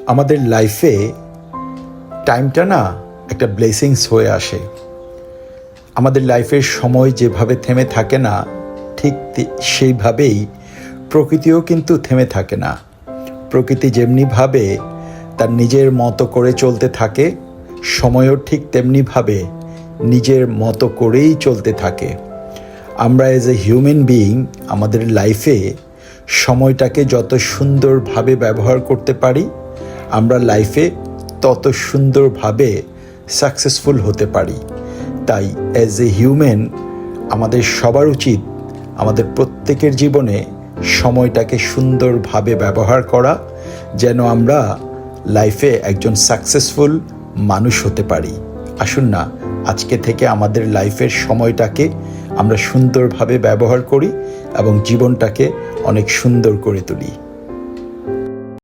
আমাদের লাইফে টাইমটা না একটা ব্লেসিংস হয়ে আসে। আমাদের লাইফের সময় যেভাবে থেমে থাকে না, ঠিক সেইভাবেই প্রকৃতিও কিন্তু থেমে থাকে না। প্রকৃতি যেমনিভাবে তার নিজের মতো করে চলতে থাকে, সময়ও ঠিক তেমনিভাবে নিজের মতো করেই চলতে থাকে। আমরা এজ এ হিউম্যান বিইং আমাদের লাইফে সময়টাকে যত সুন্দরভাবে ব্যবহার করতে পারি, আমরা লাইফে তত সুন্দরভাবে সাকসেসফুল হতে পারি। তাই অ্যাজ এ হিউম্যান আমাদের সবার উচিত আমাদের প্রত্যেকের জীবনে সময়টাকে সুন্দরভাবে ব্যবহার করা, যেন আমরা লাইফে একজন সাকসেসফুল মানুষ হতে পারি। আসুন না, আজকে থেকে আমাদের লাইফের সময়টাকে আমরা সুন্দরভাবে ব্যবহার করি এবং জীবনটাকে অনেক সুন্দর করে তুলি।